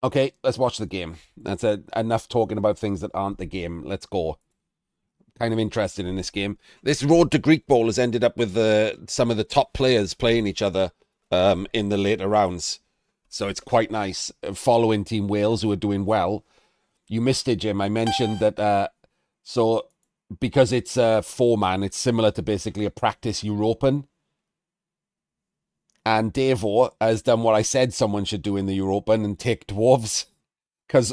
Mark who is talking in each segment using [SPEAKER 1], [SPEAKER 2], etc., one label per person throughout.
[SPEAKER 1] Okay, let's watch the game. That's enough talking about things that aren't the game. Let's go. Kind of interested in this game. This Road to Greek Bowl has ended up with some of the top players playing each other in the later rounds. So it's quite nice. Following Team Wales, who are doing well. You missed it, Jim. I mentioned that. So because it's a four-man, it's similar to basically a practice European. And Davo has done what I said someone should do in the European and take dwarves. Because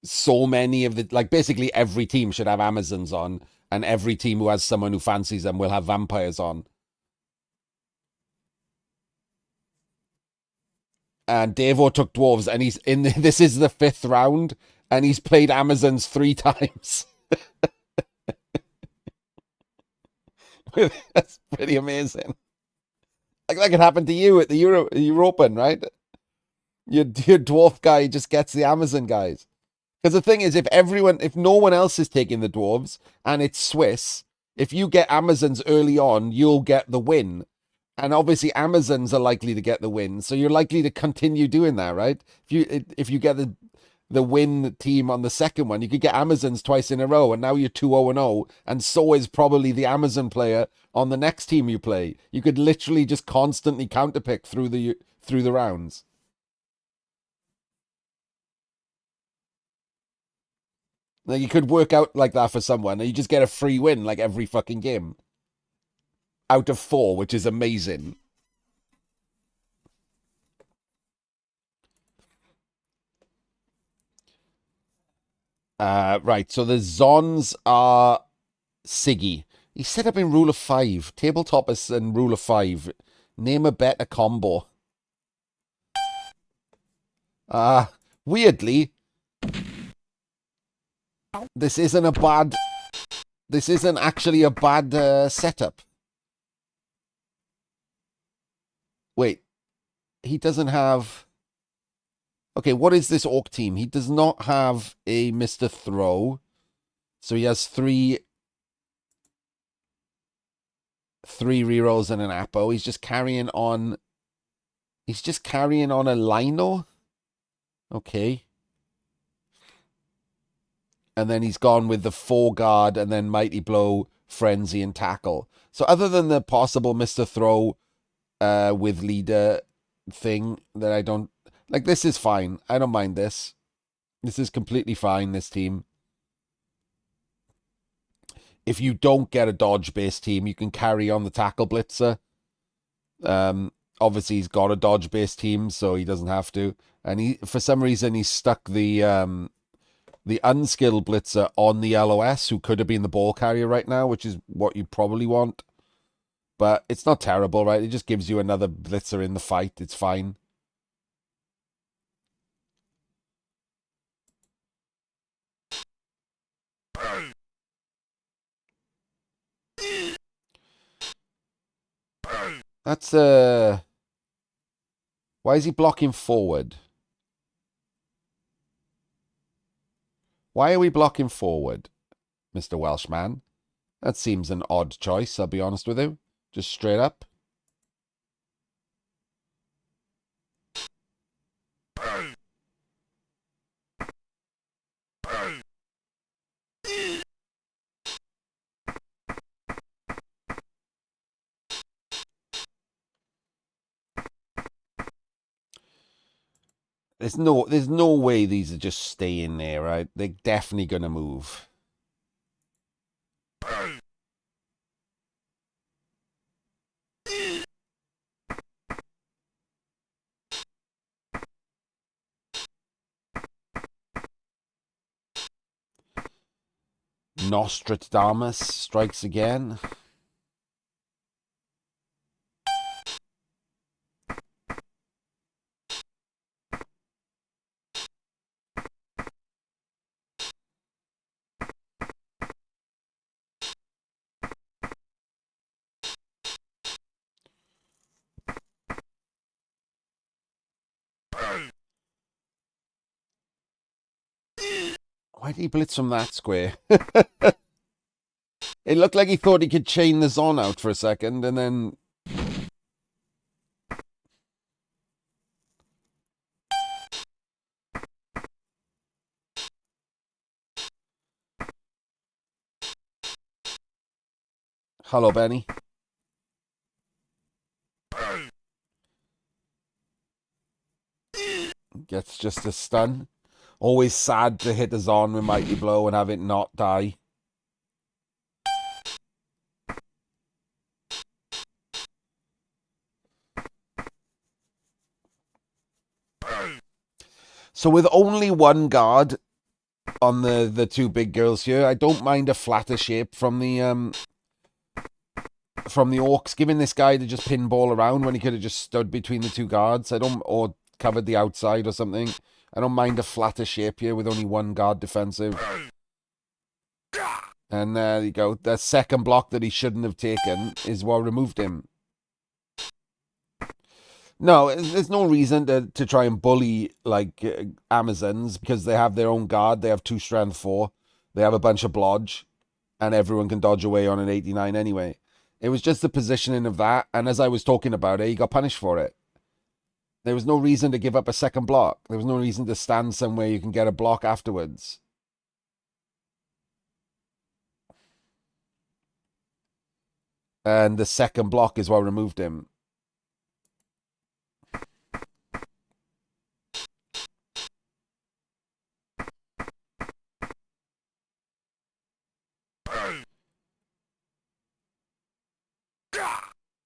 [SPEAKER 1] so many of the, like, basically every team should have Amazons on, and every team who has someone who fancies them will have vampires on. And Davo took dwarves, and he's in. This is the fifth round, and he's played Amazons 3 times. That's pretty amazing. Like that could happen to you at the European, right? Your dwarf guy just gets the Amazon guys. Because the thing is, if no one else is taking the dwarves and it's Swiss, if you get Amazons early on, you'll get the win. And obviously, Amazons are likely to get the win, so you're likely to continue doing that, right? If you get the win team on the second one, you could get Amazons twice in a row, and now you're 2-0-0, and so is probably the Amazon player on the next team you play. You could literally just constantly counterpick through the rounds. Like you could work out like that for someone, and you just get a free win like every fucking game out of 4, which is amazing. Right, so the Zons are Siggi. He's set up in rule of 5. Tabletoppers and rule of 5. Name a better combo. Weirdly, this isn't a bad. This isn't actually a bad setup. Wait, he doesn't have. Okay, what is this orc team? He does not have a Mr. Throw. So he has three rerolls and an Apo. He's just carrying on. He's just carrying on a Lino. Okay. And then he's gone with the 4 guard and then Mighty Blow, Frenzy, and Tackle. So other than the possible Mr. Throw with leader thing that I don't like, this is fine. I don't mind this. This is completely fine, this team. If you don't get a dodge-based team, you can carry on the Tackle Blitzer. Obviously, he's got a dodge-based team, so he doesn't have to. And he, for some reason, he's stuck the unskilled blitzer on the LOS, who could have been the ball carrier right now, which is what you probably want. But it's not terrible, right? It just gives you another blitzer in the fight. It's fine. That's why is he blocking forward? Why are we blocking forward, Mr. Welshman? That seems an odd choice, I'll be honest with you. Just straight up. There's no way these are just staying there, right? They're definitely gonna move. Nostradamus strikes again. Why did he blitz from that square? It looked like he thought he could chain the Zon out for a second, and then... Hello, Benny. Gets just a stun. Always sad to hit a Zon with Mighty Blow and have it not die. So with only one guard on the two big girls here, I don't mind a flatter shape from the Orcs, giving this guy to just pinball around when he could have just stood between the two guards. Or covered the outside or something. I don't mind a flatter shape here with only one guard defensive. And there you go. The second block that he shouldn't have taken is what removed him. No, there's no reason to try and bully like Amazons because they have their own guard. They have 2 strength 4. They have a bunch of blodge, and everyone can dodge away on an 89 anyway. It was just the positioning of that, and as I was talking about it, he got punished for it. There was no reason to give up a second block. There was no reason to stand somewhere you can get a block afterwards. And the second block is what removed him.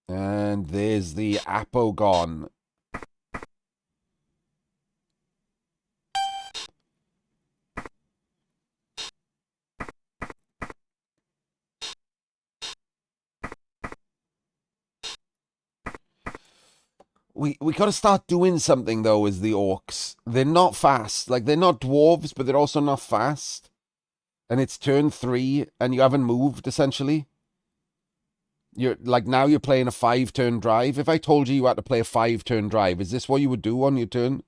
[SPEAKER 1] And there's the Apo gone. We got to start doing something, though, as the Orcs. They're not fast. Like, they're not dwarves, but they're also not fast. And it's turn 3, and you haven't moved, essentially. Now you're playing a 5-turn drive. If I told you had to play a 5-turn drive, is this what you would do on your turn?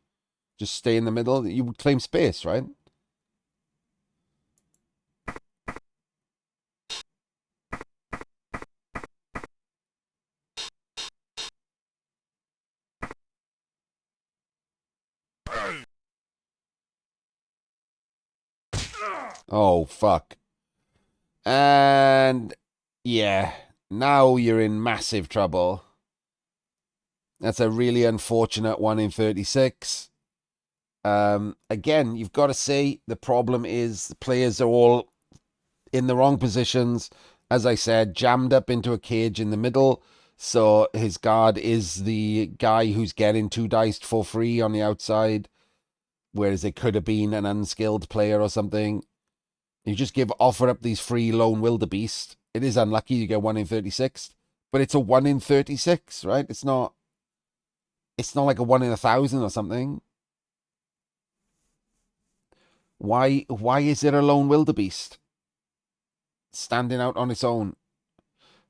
[SPEAKER 1] Just stay in the middle? You would claim space, right? Oh, fuck. And yeah, now you're in massive trouble. That's a really unfortunate 1 in 36. Again, you've got to say the problem is the players are all in the wrong positions. As I said, jammed up into a cage in the middle. So his guard is the guy who's getting 2 diced for free on the outside, whereas it could have been an unskilled player or something. You just offer up these free lone wildebeest. It is unlucky you get 1 in 36, but it's a 1 in 36, right? It's not like a 1 in 1,000 or something. Why is it a lone wildebeest standing out on its own?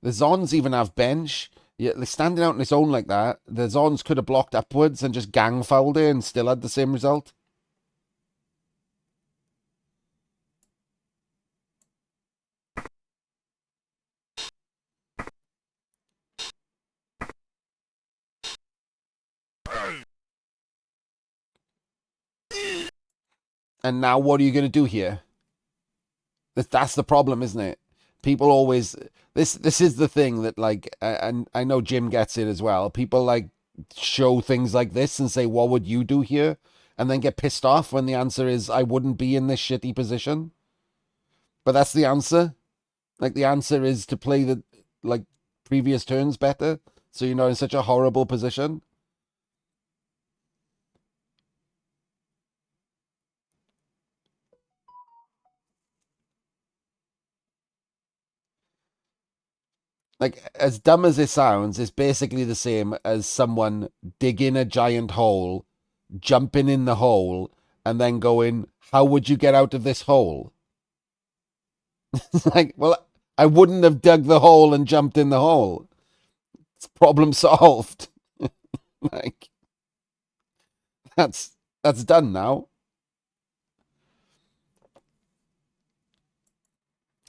[SPEAKER 1] The Zons even have bench. Yeah, they're standing out on its own like that. The Zons could have blocked upwards and just gang fouled it and still had the same result. And now what are you going to do here? That's the problem, isn't it? People always this is the thing that, like, and I know Jim gets it as well. People like show things like this and say, "What would you do here?" and then get pissed off when the answer is, "I wouldn't be in this shitty position." But that's the answer. Like, the answer is to play the like previous turns better, so you're not in such a horrible position. Like, as dumb as it sounds, it's basically the same as someone digging a giant hole, jumping in the hole, and then going, "How would you get out of this hole?" Like, well, I wouldn't have dug the hole and jumped in the hole. It's problem solved. Like, that's done now.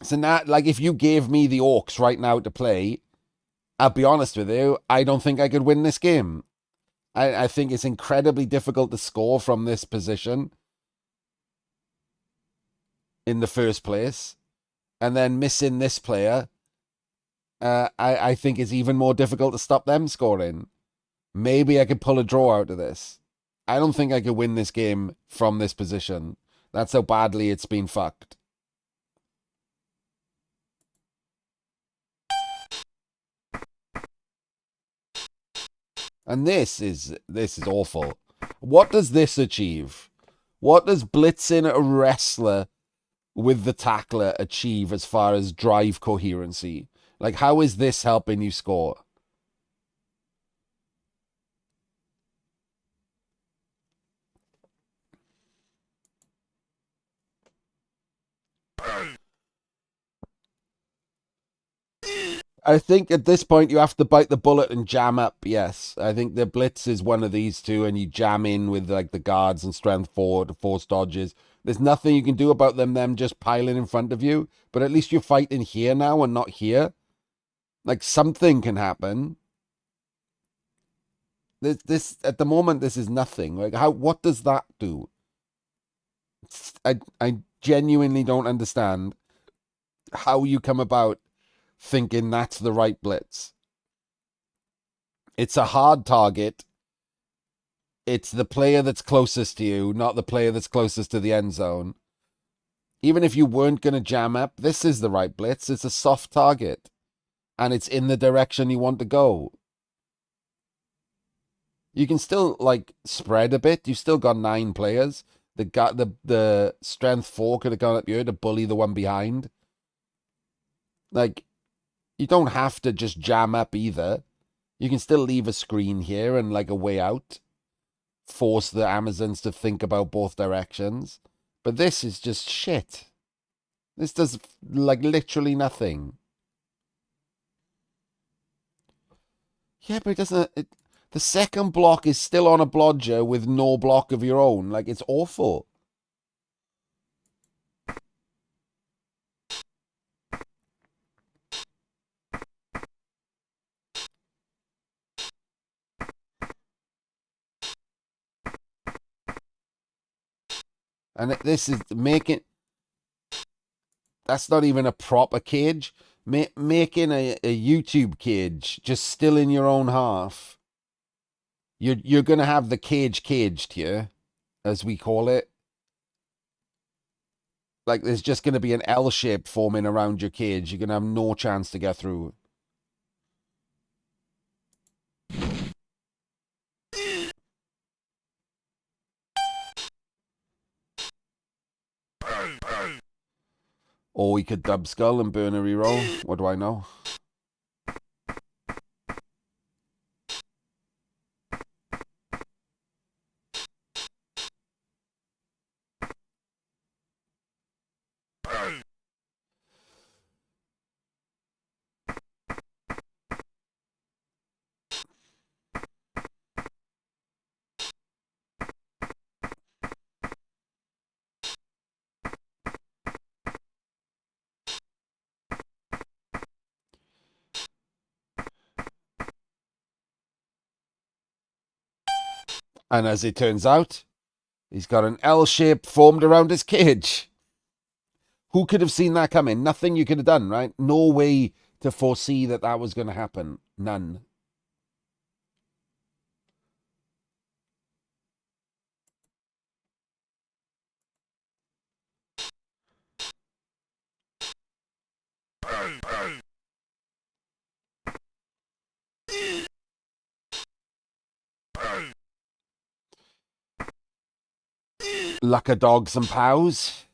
[SPEAKER 1] So now, like, if you gave me the Orcs right now to play, I'll be honest with you, I don't think I could win this game. I think it's incredibly difficult to score from this position in the first place. And then missing this player, I think it's even more difficult to stop them scoring. Maybe I could pull a draw out of this. I don't think I could win this game from this position. That's how badly it's been fucked. And this is awful. What does this achieve? What does blitzing a wrestler with the tackler achieve as far as drive coherency? Like, how is this helping you score? I think at this point you have to bite the bullet and jam up. Yes, I think the blitz is one of these two, and you jam in with like the guards and strength four to force dodges. There's nothing you can do about them just piling in front of you. But at least you're fighting here now and not here. Like something can happen. This at the moment this is nothing. Like how what does that do? I genuinely don't understand how you come about thinking that's the right blitz. It's a hard target. It's the player that's closest to you, not the player that's closest to the end zone. Even if you weren't going to jam up, this is the right blitz. It's a soft target, and it's in the direction you want to go. You can still, like, spread a bit. You've still got 9 players. The strength 4 could have gone up here to bully the one behind. Like, you don't have to just jam up either. You can still leave a screen here and, like, a way out. Force the Amazons to think about both directions. But this is just shit. This does, like, literally nothing. Yeah, but it doesn't... the second block is still on a blodger with no block of your own. Like, it's awful. And this is making... That's not even a proper cage. Making a YouTube cage just still in your own half. You're going to have the cage caged here, as we call it. Like, there's just going to be an L shape forming around your cage. You're going to have no chance to get through. Or we could dub skull and burn a reroll. What do I know? And as it turns out, he's got an L shape formed around his cage. Who could have seen that coming? Nothing you could have done, right? No way to foresee that that was going to happen. None. Luck of dogs and pows.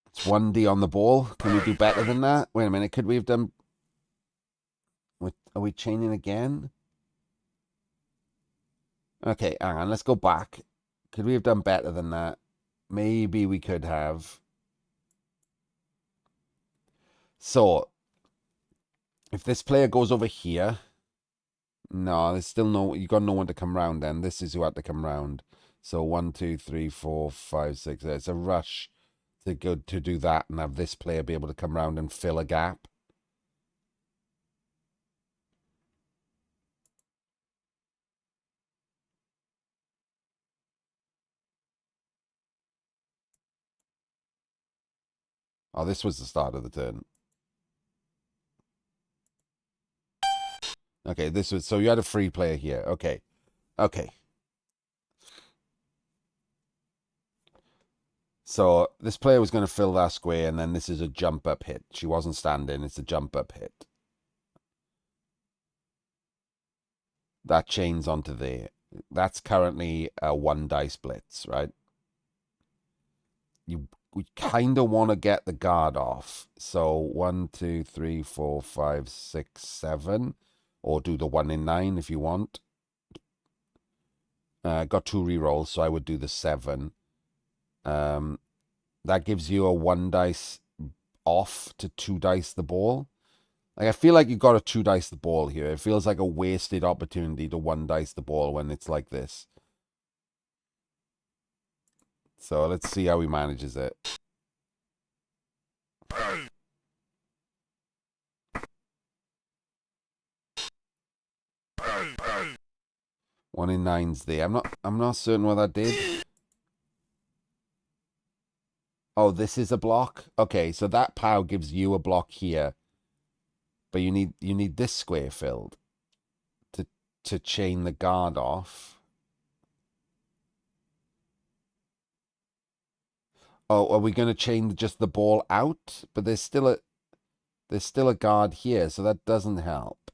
[SPEAKER 1] It's 1D on the ball. Can we do better than that? Wait a minute. Could we have done... Are we chaining again? Okay, hang on. Let's go back. Could we have done better than that? Maybe we could have. So, if this player goes over here... No, there's still no... You got no one to come round then. This is who had to come round. So 1, 2, 3, 4, 5, 6. It's a rush to go to do that and have this player be able to come around and fill a gap. Oh, this was the start of the turn. Okay, this was so you had a free player here. Okay. Okay. So this player was going to fill that square, and then this is a jump up hit. She wasn't standing, it's a jump up hit. That chains onto there. That's currently a 1 dice blitz, right? We kind of want to get the guard off. So 1, 2, 3, 4, 5, 6, 7. Or do the 1 in 9 if you want. Got 2 rerolls, so I would do the 7. That gives you a 1 dice off to 2 dice the ball. Like I feel like you got to 2 dice the ball here. It feels like a wasted opportunity to 1 dice the ball when it's like this. So let's see how he manages it. One in 9's there. I'm not certain what that did. Oh, this is a block? Okay, so that POW gives you a block here. But you need this square filled to chain the guard off. Oh, are we going to chain just the ball out? But there's still a guard here, so that doesn't help.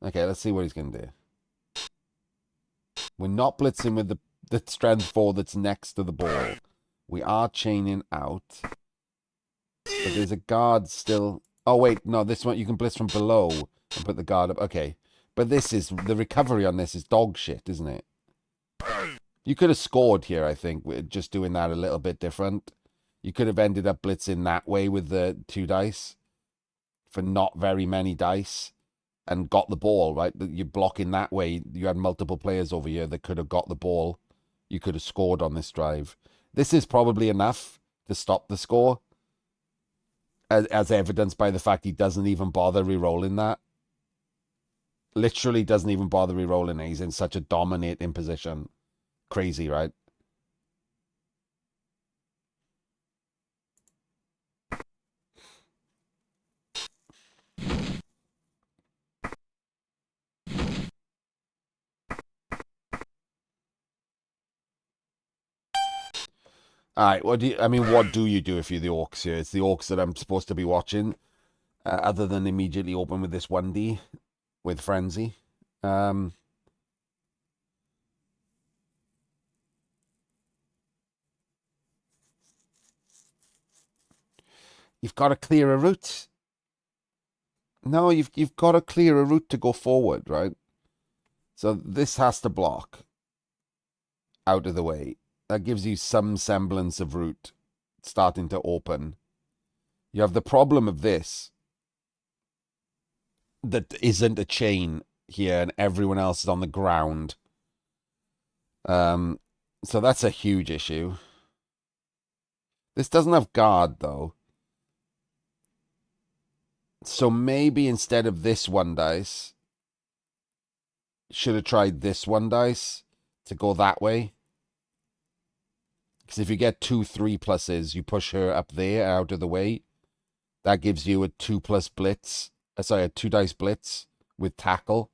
[SPEAKER 1] Okay, let's see what he's going to do. We're not blitzing with the strength 4 that's next to the ball. We are chaining out. But there's a guard still. Oh, wait. No, this one, you can blitz from below and put the guard up. Okay. But the recovery on this is dog shit, isn't it? You could have scored here, I think, with just doing that a little bit different. You could have ended up blitzing that way with the 2 dice for not very many dice and got the ball, right? You're blocking that way. You had multiple players over here that could have got the ball. You could have scored on this drive. This is probably enough to stop the score, as evidenced by the fact he doesn't even bother re-rolling that. Literally doesn't even bother re-rolling it. He's in such a dominating position. Crazy, right? All right. What do you do if you're the Orcs here? It's the Orcs that I'm supposed to be watching, other than immediately open with this 1D with Frenzy. You've got to clear a route. No, you've got to clear a route to go forward, right? So this has to block out of the way. That gives you some semblance of route starting to open. You have the problem of this that isn't a chain here, and everyone else is on the ground. So that's a huge issue. This doesn't have guard though. So maybe instead of this 1 dice, should have tried this 1 dice to go that way. Because if you get 2 3 pluses, you push her up there out of the way. That gives you a 2+ blitz. Sorry, a 2 dice blitz with tackle.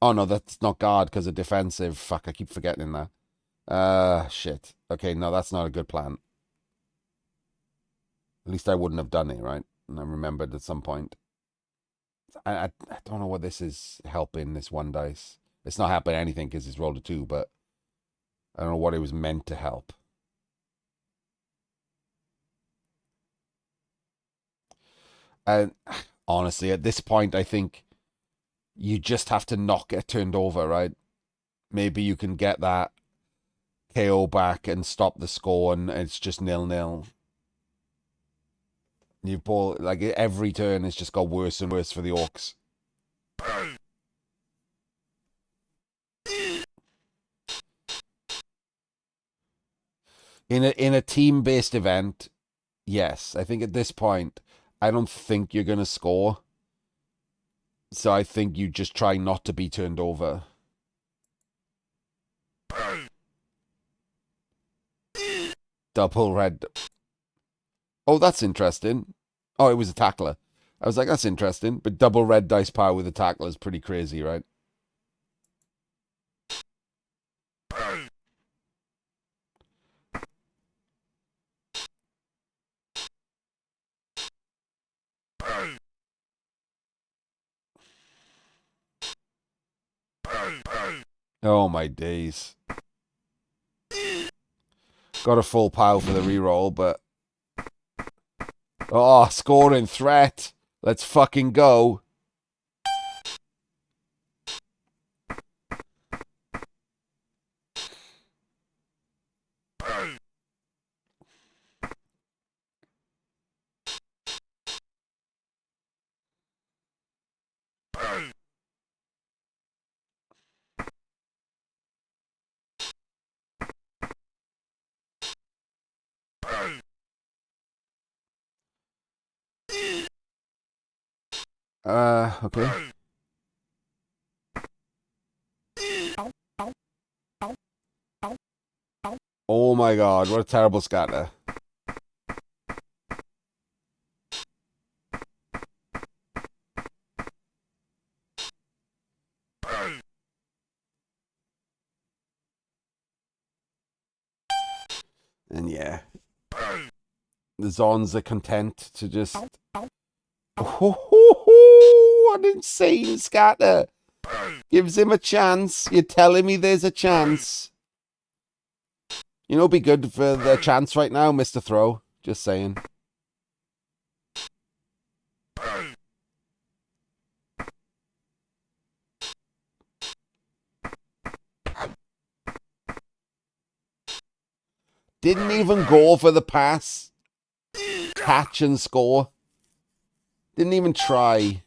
[SPEAKER 1] Oh no, that's not guard because of defensive. Fuck, I keep forgetting that. Shit. Okay, no, that's not a good plan. At least I wouldn't have done it, right? And I remembered at some point. I don't know what this is helping, this 1 dice. It's not helping anything because it's rolled a 2, but I don't know what it was meant to help. And honestly, at this point, I think you just have to not get turned over, right? Maybe you can get that KO back and stop the score, and it's just 0-0. You've bought, like, every turn has just got worse and worse for the Orcs. In a team-based event, yes. I think at this point, I don't think you're gonna score. So I think you just try not to be turned over. Double red. Oh, that's interesting. Oh, it was a tackler. I was like, that's interesting. But double red dice power with a tackler is pretty crazy, right? Oh my days. Got a full power for the reroll, but oh, scoring threat. Let's fucking go. Okay. Oh my god, what a terrible scatter. And yeah, the Zons are content to just... Oh, what an insane scatter. Gives him a chance. You're telling me there's a chance. You know, be good for the chance right now, Mr. Throw. Just saying. Didn't even go for the pass. Catch and score. Didn't even try.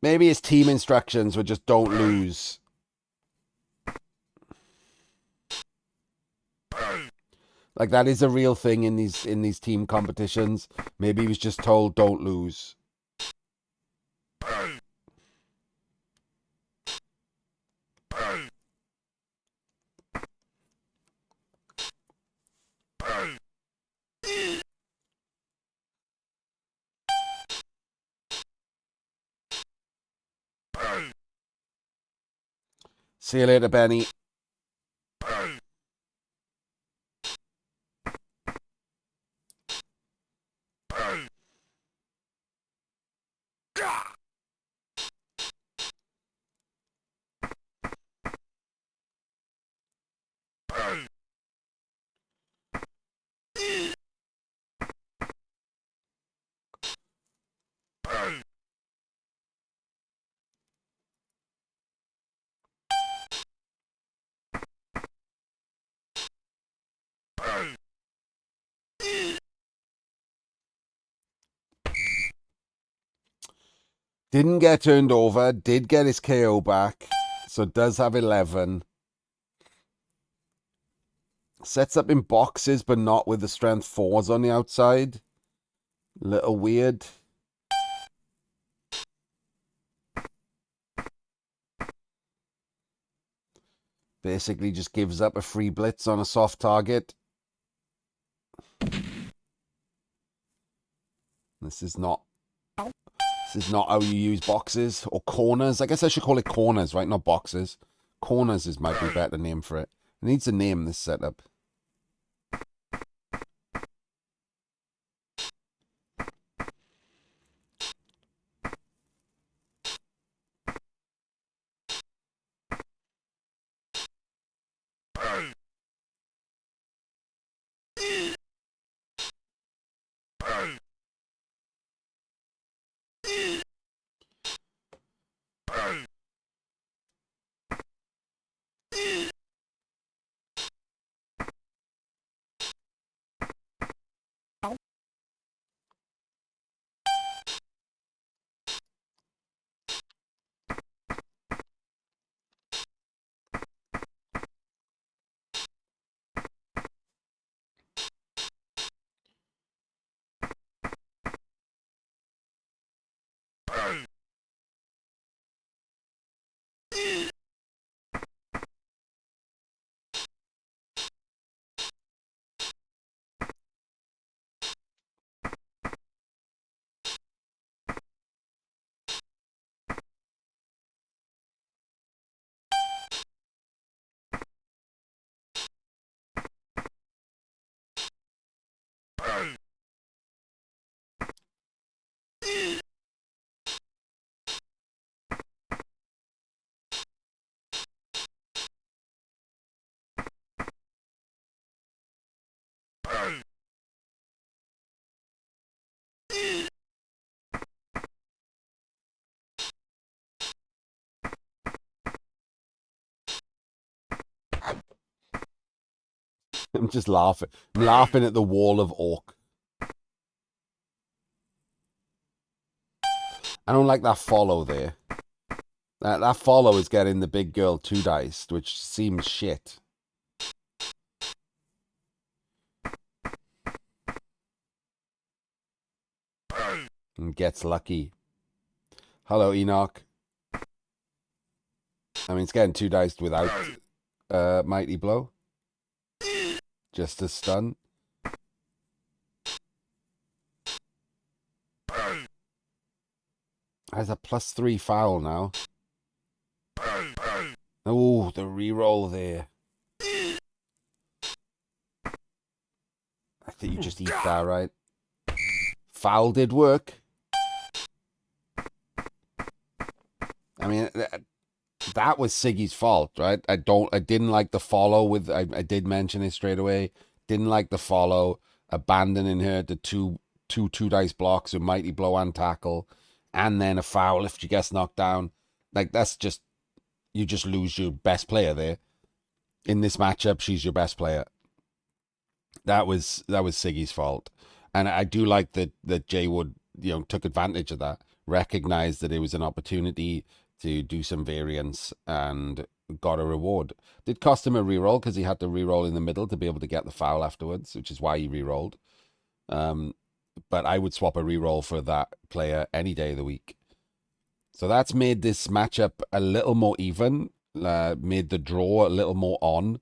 [SPEAKER 1] Maybe his team instructions were just don't lose. Like that is a real thing in these team competitions. Maybe he was just told don't lose. See you later, Benny. Didn't get turned over. Did get his KO back. So does have 11. Sets up in boxes, but not with the strength 4s on the outside. Little weird. Basically just gives up a free blitz on a soft target. This is not how you use boxes or corners. I guess I should call it corners, right? Not boxes. Corners might be a better name for it. It needs a name, this setup. I'm just laughing. I'm laughing at the wall of orc. I don't like that follow there. That follow is getting the big girl 2-diced, which seems shit. And gets lucky. Hello, Enoch. I mean, it's getting 2-diced without Mighty Blow. Just a stun. Has a +3 foul now. Oh, the reroll there. I think you just eat that, right? Foul did work. I mean, that was Siggy's fault, right? I didn't like the follow with, I did mention it straight away. Didn't like the follow, abandoning her to two dice blocks with Mighty Blow and tackle, and then a foul if she gets knocked down. Like, that's just, you just lose your best player there. In this matchup, she's your best player. That was Siggy's fault. And I do like that Jayward, took advantage of that, recognized that it was an opportunity to do some variance and got a reward. Did cost him a reroll because he had to reroll in the middle to be able to get the foul afterwards, which is why he rerolled. But I would swap a reroll for that player any day of the week. So that's made this matchup a little more even, made the draw a little more on.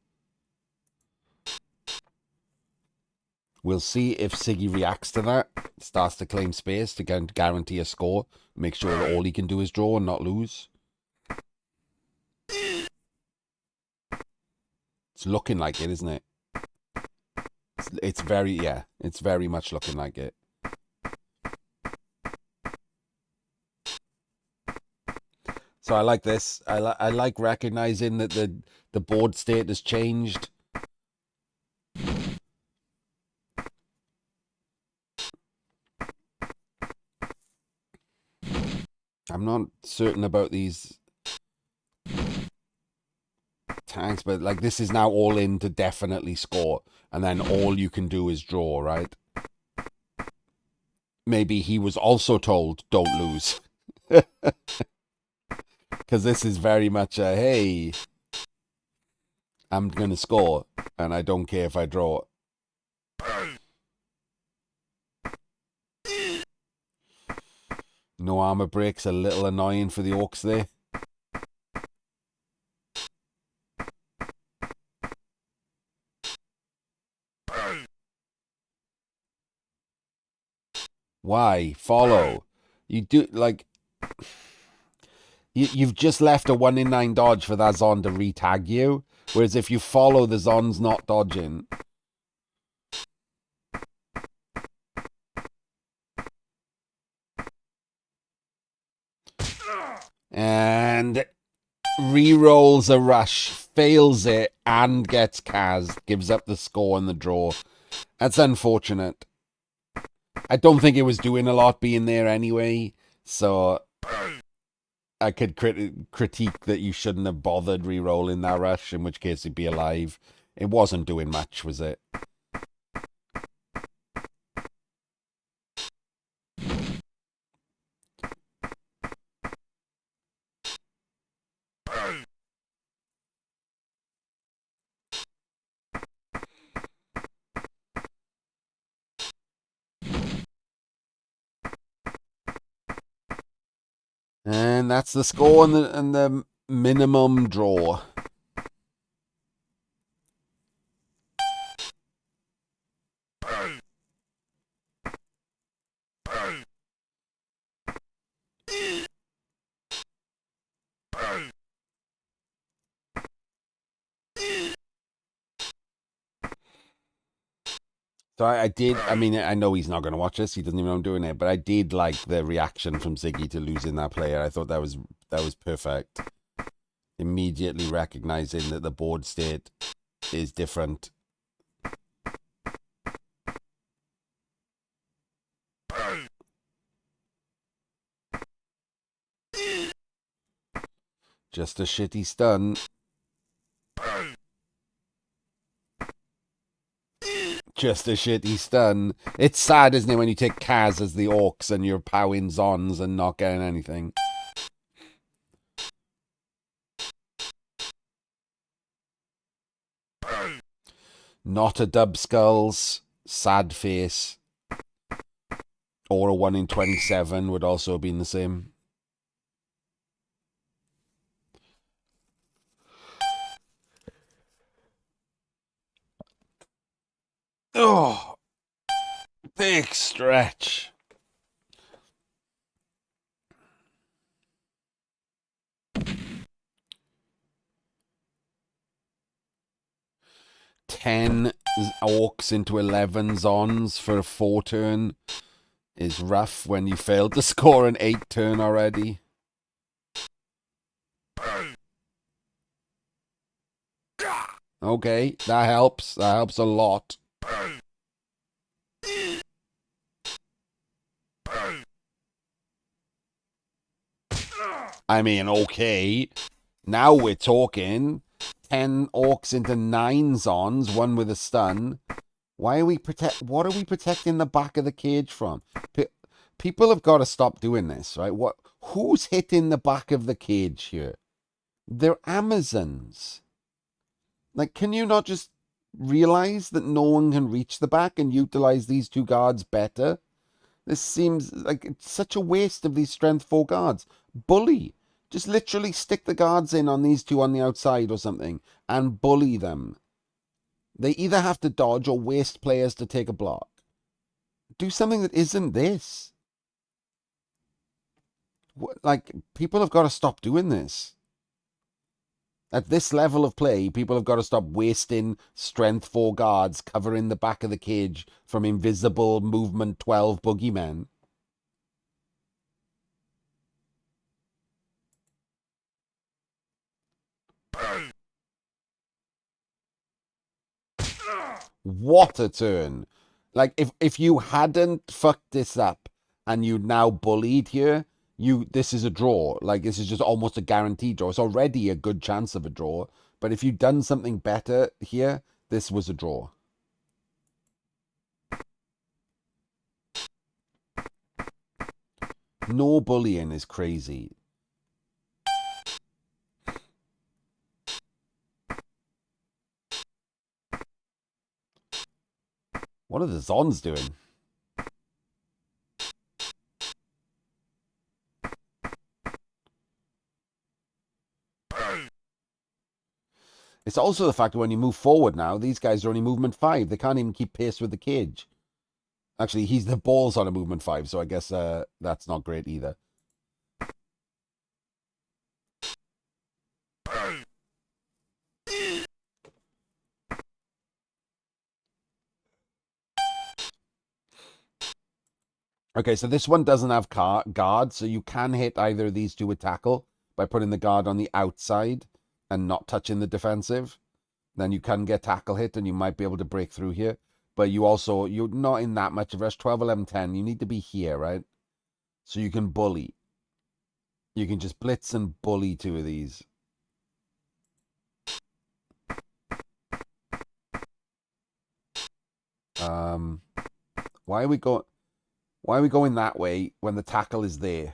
[SPEAKER 1] We'll see if Siggy reacts to that, starts to claim space to guarantee a score, make sure that all he can do is draw and not lose. It's looking like it, isn't it? It's very much looking like it. So I like this. I like recognizing that the board state has changed. I'm not certain about these tags, but like this is now all in to definitely score, and then all you can do is draw, right? Maybe he was also told don't lose. Because this is very much a, hey, I'm going to score, and I don't care if I draw. No armor breaks, a little annoying for the orcs there. Why? Follow. You do, like... You've just left a 1 in 9 dodge for that Zon to re-tag you. Whereas if you follow, the Zon's not dodging. And re-rolls a rush, fails it, and gets Kaz. Gives up the score and the draw. That's unfortunate. I don't think it was doing a lot being there anyway, so I could critique that you shouldn't have bothered re-rolling that rush, in which case he'd be alive. It wasn't doing much, was it? And that's the score and the minimum draw. So I did, I mean, I know he's not going to watch this. He doesn't even know I'm doing it, but I did like the reaction from Siggy to losing that player. I thought that was perfect. Immediately recognizing that the board state is different. Just a shitty stun. just a shitty stun. It's sad, isn't it, when you take Kaz as the orcs and you're powing Zons and not getting anything. Not a dub skulls, sad face, or a 1 in 27 would also have been the same. Oh, big stretch. Ten orcs into 11 Zons for a 4 turn is rough when you failed to score an 8 turn already. Okay, that helps. That helps a lot. I mean, okay. Now we're talking. 10 orcs into 9 Zons, one with a stun. Why are we what are we protecting the back of the cage from? People have got to stop doing this, right? Who's hitting the back of the cage here? They're Amazons. Like, can you not just realize that no one can reach the back and utilize these 2 guards better? This seems like it's such a waste of these strength 4 guards. Bully. Just literally stick the guards in on these 2 on the outside or something and bully them. They either have to dodge or waste players to take a block. Do something that isn't this. Like, people have got to stop doing this. At this level of play, people have got to stop wasting strength 4 guards covering the back of the cage from invisible movement 12 boogeymen. What a turn. Like, if you hadn't fucked this up and you now bullied here, this is a draw. Like, this is just almost a guaranteed draw. It's already a good chance of a draw. But if you'd done something better here, this was a draw. No bullying is crazy. What are the Zons doing? It's also the fact that when you move forward now, these guys are only movement 5. They can't even keep pace with the cage. Actually, he's the balls on a movement 5, so I guess that's not great either. Okay, so this one doesn't have guard, so you can hit either of these 2 with tackle by putting the guard on the outside and not touching the defensive. Then you can get tackle hit and you might be able to break through here. But you're not in that much of rush. 12, 11, 10. You need to be here, right? So you can bully. You can just blitz and bully 2 of these. Why are we going that way when the tackle is there?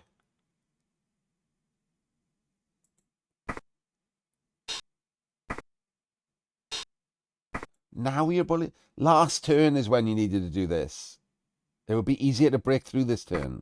[SPEAKER 1] Now you're bullying. Last turn is when you needed to do this. It would be easier to break through this turn.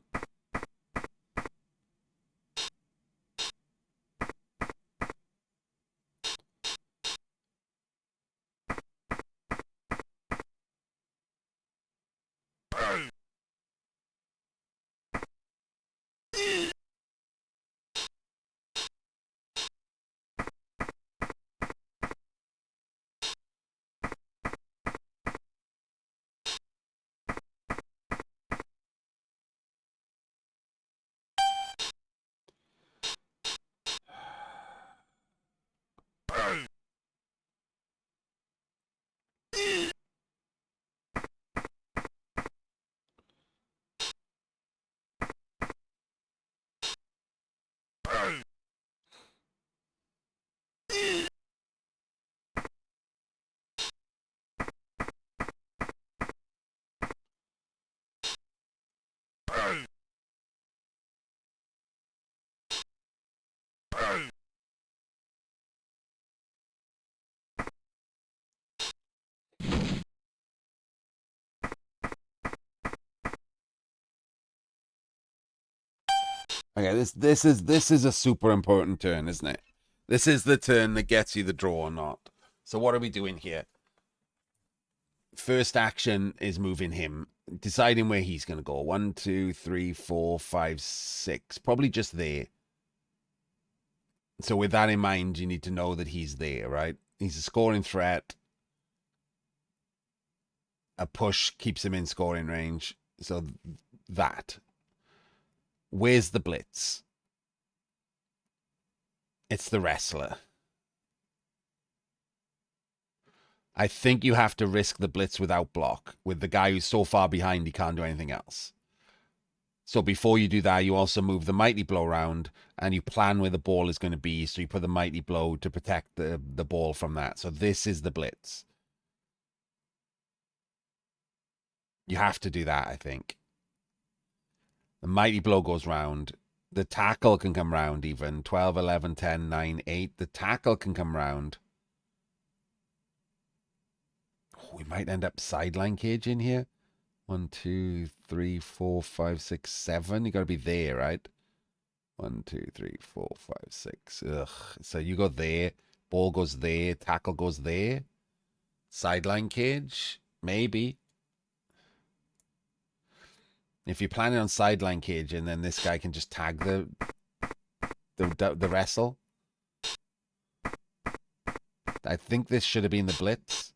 [SPEAKER 1] Okay, this is a super important turn, isn't it? This is the turn that gets you the draw or not. So what are we doing here? First action is moving him, deciding where he's going to go. 1, 2, 3, 4, 5, 6. Probably just there. So with that in mind, you need to know that he's there, right? He's a scoring threat. A push keeps him in scoring range. So that. Where's the blitz? It's the wrestler. I think you have to risk the blitz without block with the guy who's so far behind he can't do anything else. So before you do that, you also move the mighty blow around and you plan where the ball is going to be. So you put the mighty blow to protect the ball from that. So this is the blitz. You have to do that, I think. The mighty blow goes round. The tackle can come round even. 12, 11, 10, 9, 8. The tackle can come round. Oh, we might end up sideline cage in here. 1, 2, 3, 4, 5, 6, 7. You got to be there, right? 1, 2, 3, 4, 5, 6. Ugh. So you go there. Ball goes there. Tackle goes there. Sideline cage. Maybe. If you're planning on sideline cage, and then this guy can just tag the wrestle. I think this should have been the blitz.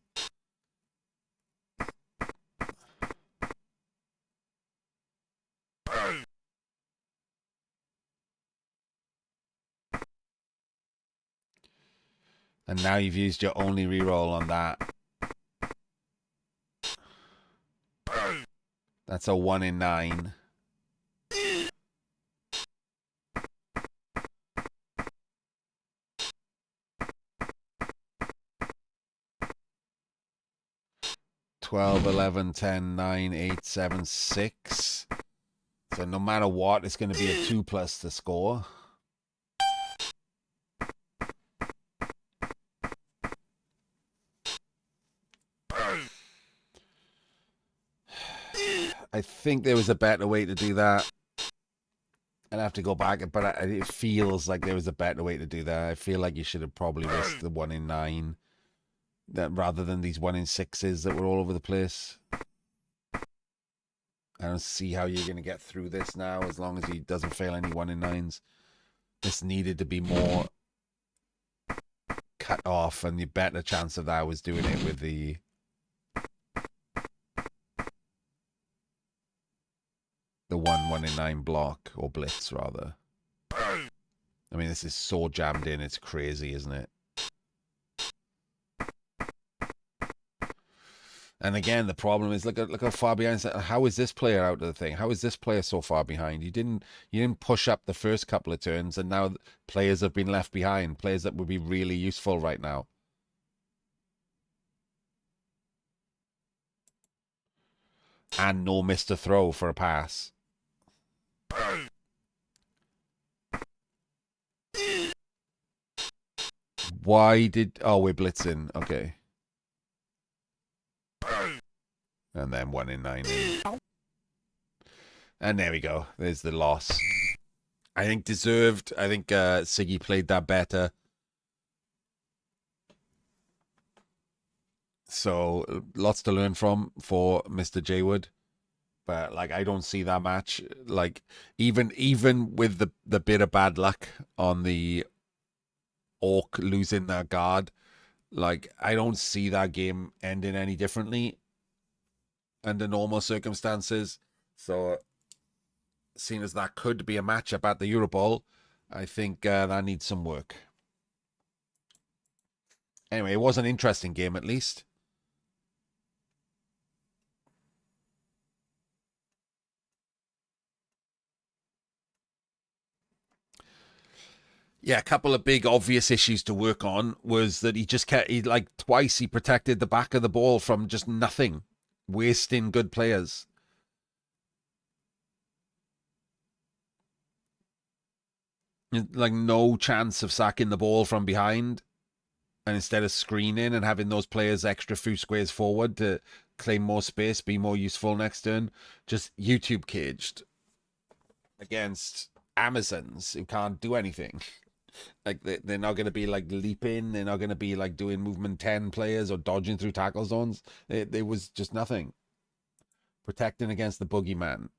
[SPEAKER 1] And now you've used your only reroll on that. That's a 1 in 9. Twelve, 11, 10, 9, 8, 7, 6. So no matter what, it's going to be a 2+ to score. I think there was a better way to do that. I'd have to go back, but it feels like there was a better way to do that. I feel like you should have probably risked the 1 in 9 rather than these 1 in 6s that were all over the place. I don't see how you're going to get through this now as long as he doesn't fail any 1 in 9s. This needed to be more cut off, and the better chance of that was doing it with the one in 9 block, or blitz rather. I mean, this is so jammed in, it's crazy, isn't it? And again, the problem is look how far behind. How is this player out of the thing? How is this player so far behind? You didn't push up the first couple of turns, and now players have been left behind. Players that would be really useful right now. And no missed throw for a pass. Why did... Oh, we're blitzing. Okay. And then 1 in 9. And there we go. There's the loss. I think deserved. I think Siggi played that better. So lots to learn from for Mr. Jayward. But like, I don't see that match. Like, even with the bit of bad luck on the Orc losing their guard, like, I don't see that game ending any differently under normal circumstances. So, seeing as that could be a matchup at the Euro Bowl, I think that needs some work. Anyway, it was an interesting game at least. Yeah, a couple of big obvious issues to work on was that twice he protected the back of the ball from just nothing, wasting good players. Like, no chance of sacking the ball from behind, and instead of screening and having those players extra few squares forward to claim more space, be more useful next turn, just YouTube caged against Amazons who can't do anything. Like they're not going to be like leaping. They're not going to be like doing movement 10 players or dodging through tackle zones. It was just nothing. Protecting against the boogeyman.